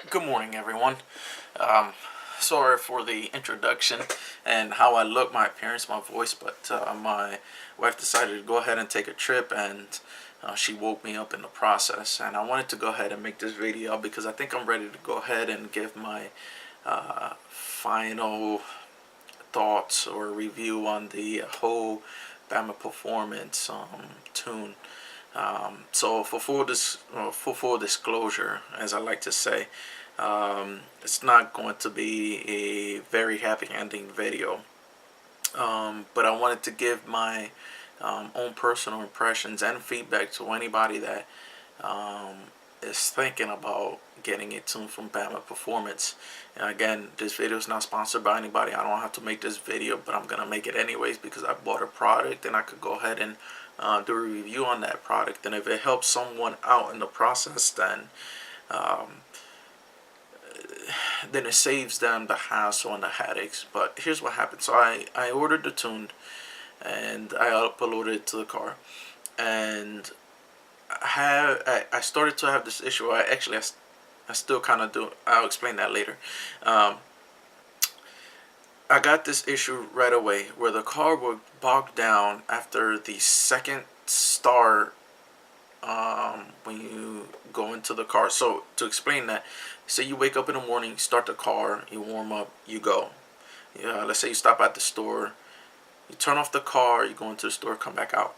Good morning, everyone. Um, Sorry for the introduction and how I look, my appearance, my voice, but my wife decided to go ahead and take a trip, and she woke me up in the process. And I wanted to go ahead and make this video because I think I'm ready to go ahead and give my final thoughts or review on the whole BAMA Performance tune. So for full disclosure, as I like to say, it's not going to be a very happy ending video. But I wanted to give my own personal impressions and feedback to anybody that is thinking about getting a tune from BAMA Performance. And again, this video is not sponsored by anybody. I don't have to make this video, but I'm going to make it anyways because I bought a product and I could go ahead and do a review on that product. And if it helps someone out in the process, um, then it saves them the hassle and the headaches. But here's what happened. So I ordered the tune and I uploaded it to the car. And I started to have this issue. I still kind of do. I'll explain that later. I got this issue right away where the car would bog down after the second start when you go into the car. So to explain that, say you wake up in the morning, start the car, you warm up, you go. Yeah, let's say you stop at the store, you turn off the car, you go into the store, come back out.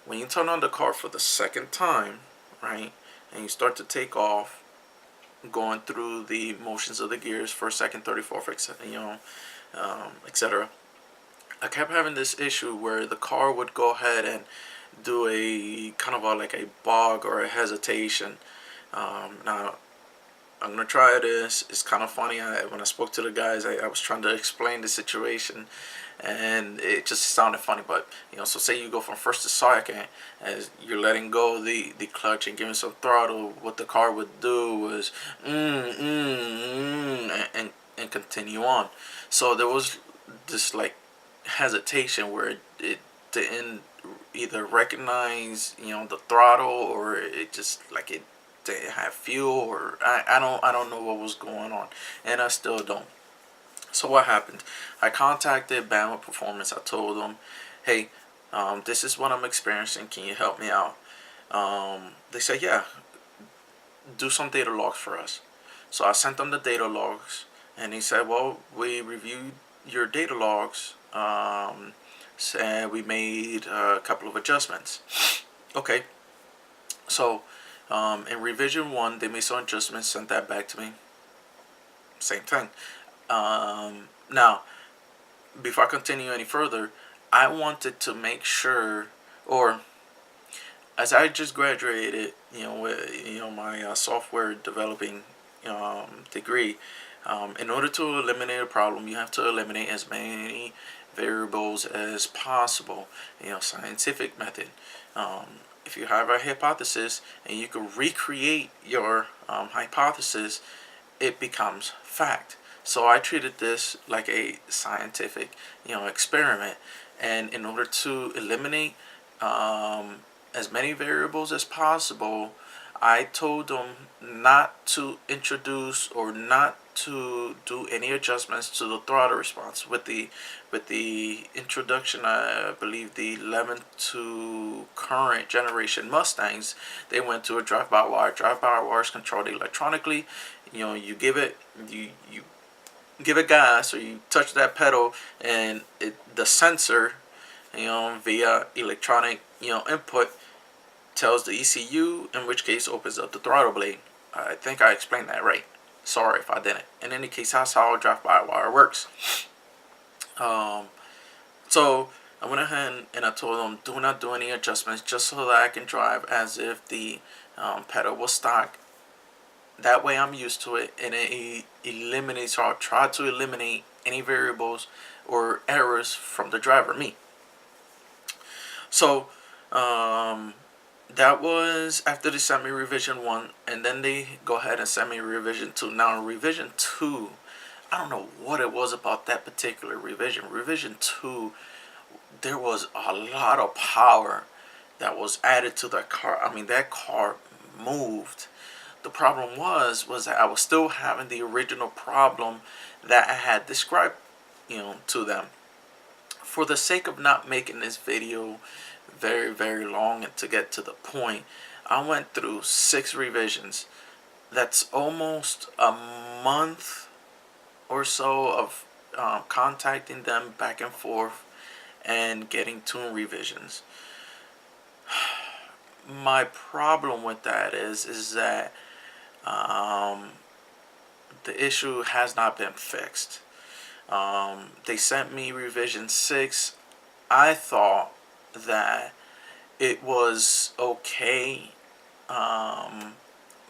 When you turn on the car for the second time, right, and you start to take off, going through the motions of the gears, first, second, 34th, etc. I kept having this issue where the car would go ahead and do a kind of like a bog or a hesitation. Now I'm gonna try this. It's kind of funny. When I spoke to the guys, I was trying to explain the situation, and it just sounded funny. But so say you go from first to second, as you're letting go the clutch and giving some throttle. What the car would do was and continue on. So there was this like hesitation where it didn't either recognize the throttle, or it just like it didn't have fuel, or I don't know what was going on, and I still don't. So what happened? I contacted BAMA Performance. I told them, hey, this is what I'm experiencing, can you help me out? They said, yeah, do some data logs for us. So I sent them the data logs, and he said, well, we reviewed your data logs, and we made a couple of adjustments. Okay, so in revision 1, they made some adjustments, sent that back to me. Same thing. Now, before I continue any further, I wanted to make sure, or as I just graduated, with my software developing degree. In order to eliminate a problem, you have to eliminate as many variables as possible. Scientific method. If you have a hypothesis and you can recreate your hypothesis, it becomes fact. So I treated this like a scientific, experiment, and in order to eliminate as many variables as possible, I told them not to introduce or not to do any adjustments to the throttle response. With the introduction, I believe the 11 to current generation Mustangs, they went to a drive-by-wire. Drive-by-wire is controlled electronically. You give it gas, or you touch that pedal, and the sensor, via electronic input, tells the ECU, in which case opens up the throttle blade. I think I explained that right. Sorry if I didn't. In any case, that's how drive-by-wire works. So I went ahead and I told them, do not do any adjustments, just so that I can drive as if the pedal was stock. That way I'm used to it, and it eliminates, or I'll try to eliminate any variables or errors from the driver, me. So that was after they sent me revision 1, and then they go ahead and send me revision 2. Now in revision 2, I don't know what it was about that particular revision. Revision 2, there was a lot of power that was added to that car. I mean, that car moved the problem was that I was still having the original problem that I had described, to them. For the sake of not making this video very, very long and to get to the point, I went through 6 revisions. That's almost a month or so of contacting them back and forth and getting tune revisions. My problem with that is that um, the issue has not been fixed. They sent me revision 6. I thought that it was okay,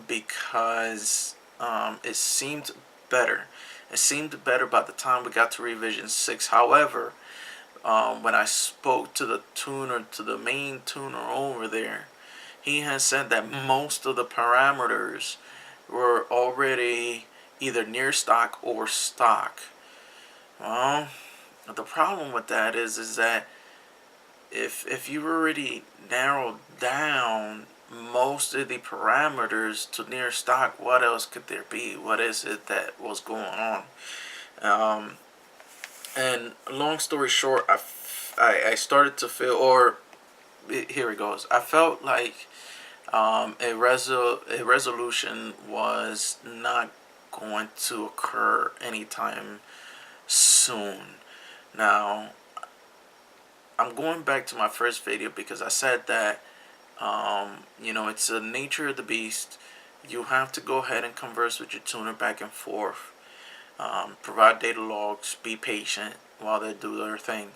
because it seemed better. It seemed better by the time we got to revision 6. However, when I spoke to the tuner, to the main tuner over there, he has said that most of the parameters were already either near stock or stock. Well, the problem with that is that if you already narrowed down most of the parameters to near stock, what else could there be? What is it that was going on? And long story short, I started to feel, or here it goes. I felt like a resolution was not going to occur anytime soon. Now, I'm going back to my first video because I said that it's the nature of the beast. You have to go ahead and converse with your tuner back and forth. Provide data logs. Be patient while they do their thing.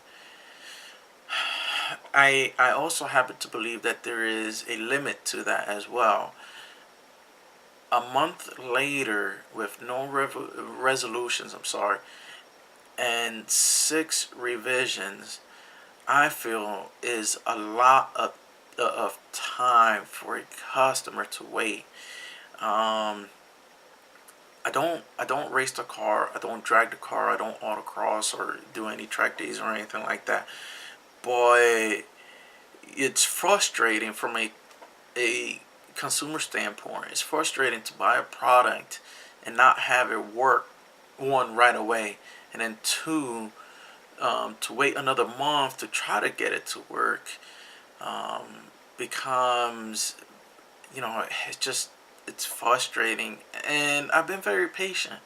I also happen to believe that there is a limit to that as well. A month later, with no resolutions, and 6 revisions, I feel is a lot of time for a customer to wait. I don't race the car. I don't drag the car. I don't autocross or do any track days or anything like that. But it's frustrating from a consumer standpoint. It's frustrating to buy a product and not have it work, one, right away, and then two, to wait another month to try to get it to work, becomes, it's frustrating. And I've been very patient.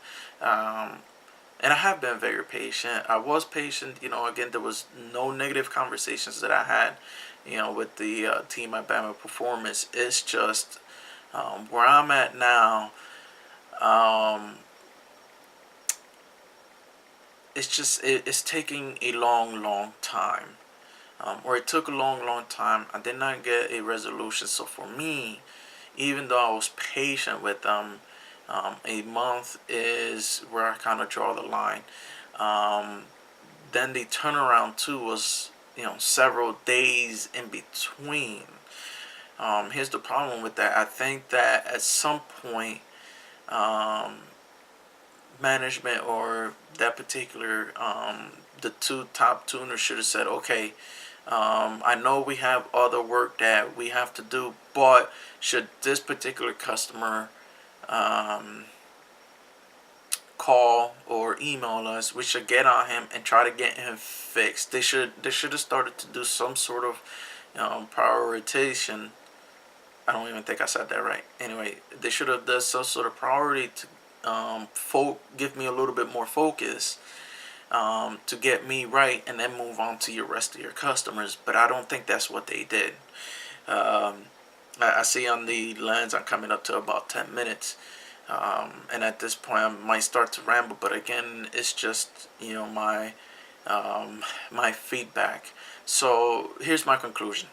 And I have been very patient. I was patient. Again, there was no negative conversations that I had, with the team at BAMA Performance. It's just where I'm at now. It's taking a long time. Or it took a long time. I did not get a resolution. So for me, even though I was patient with them, a month is where I kind of draw the line. Then the turnaround too was, several days in between. Here's the problem with that. I think that at some point, management or that particular, the 2 top tuners should have said, okay, I know we have other work that we have to do, but should this particular customer call or email us, we should get on him and try to get him fixed. They should have started to do some sort of prioritization. I don't even think I said that right. Anyway, they should have done some sort of priority to give me a little bit more focus, to get me right, and then move on to your rest of your customers. But I don't think that's what they did. I see on the lens I'm coming up to about 10 minutes. And at this point I might start to ramble, but again, it's just, my my feedback. So here's my conclusion.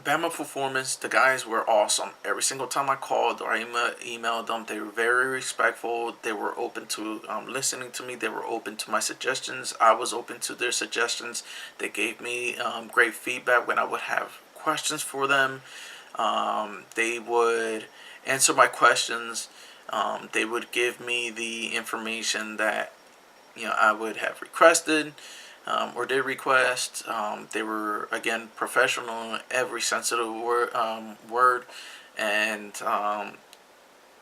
BAMA Performance, the guys were awesome. Every single time I called or I emailed them, they were very respectful. They were open to listening to me. They were open to my suggestions. I was open to their suggestions. They gave me great feedback when I would have questions for them. They would answer my questions. They would give me the information that I would have requested, or did request. They were, again, professional in every sense of the word. and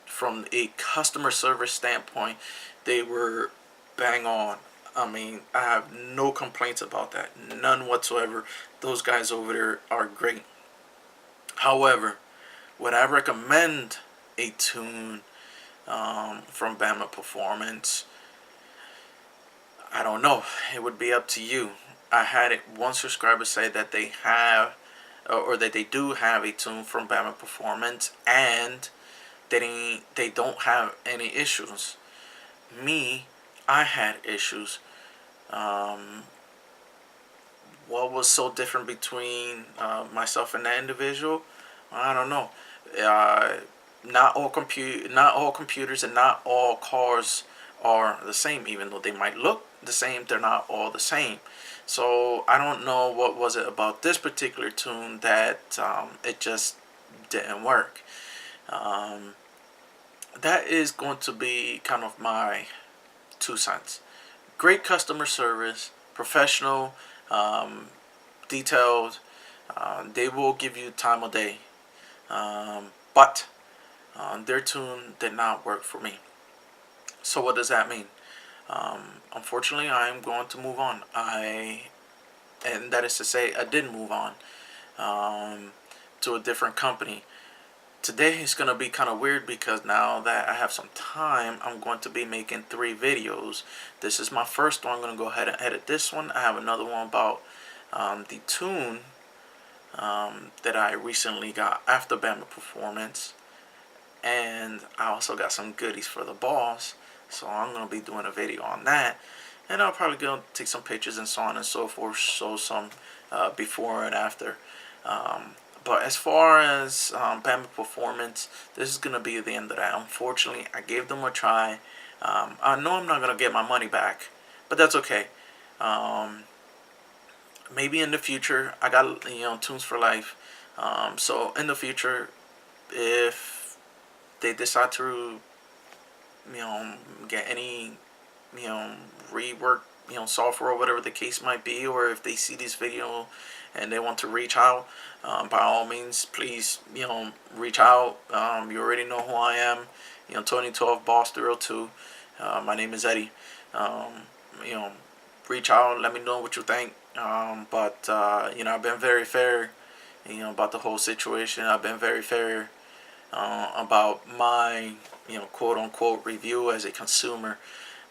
from a customer service standpoint, they were bang on. I mean, I have no complaints about that, none whatsoever. Those guys over there are great. However, would I recommend a tune from BAMA Performance? I don't know. It would be up to you. I had one subscriber say that they have, or that they do have a tune from BAMA Performance, and they don't have any issues. Me, I had issues. Um, what was so different between myself and that individual? I don't know. Uh, not all computers and not all cars are the same. Even though they might look the same, they're not all the same. So I don't know what was it about this particular tune that it just didn't work. Um, that is going to be kind of my 2 cents. Great customer service, professional, um, detailed. They will give you time of day, but their tune did not work for me. So what does that mean? Unfortunately, I am going to move on. And that is to say, I did move on to a different company. Today is going to be kind of weird because now that I have some time, I'm going to be making 3 videos. This is my first one. I'm going to go ahead and edit this one. I have another one about the tune that I recently got after BAMA Performance. And I also got some goodies for the boss. So I'm going to be doing a video on that. And I'll probably go take some pictures and so on and so forth. Show some before and after. But as far as BAMA Performance, this is going to be the end of that. Unfortunately, I gave them a try. I know I'm not going to get my money back, but that's okay. Maybe in the future, I got tunes for life. So in the future, if they decide to get any you know rework software or whatever the case might be, or if they see this video and they want to reach out, by all means, please reach out. You already know who I am. 2012 Boss 302. My name is Eddie. You know Reach out, let me know what you think. But I've been very fair about the whole situation. I've been very fair about my quote unquote review as a consumer.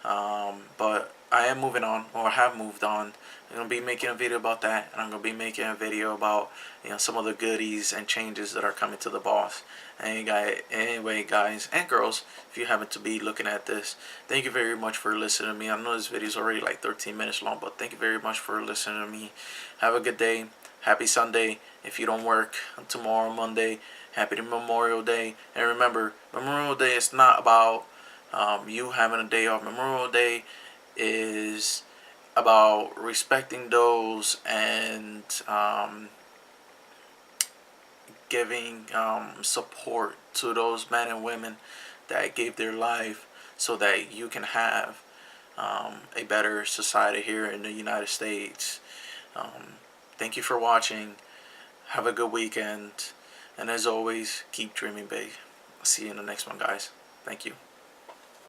But I am moving on, or have moved on. I'm gonna be making a video about that, and I'm gonna be making a video about some of the goodies and changes that are coming to the boss. Anyway, guys and girls, if you happen to be looking at this, thank you very much for listening to me. I know this video is already like 13 minutes long, but thank you very much for listening to me. Have a good day. Happy Sunday. If you don't work tomorrow, Monday, happy Memorial Day. And remember, Memorial Day is not about you having a day off. Memorial Day is about respecting those and giving support to those men and women that gave their life so that you can have a better society here in the United States. Thank you for watching. Have a good weekend. And as always, keep dreaming big. I'll see you in the next one, guys. Thank you.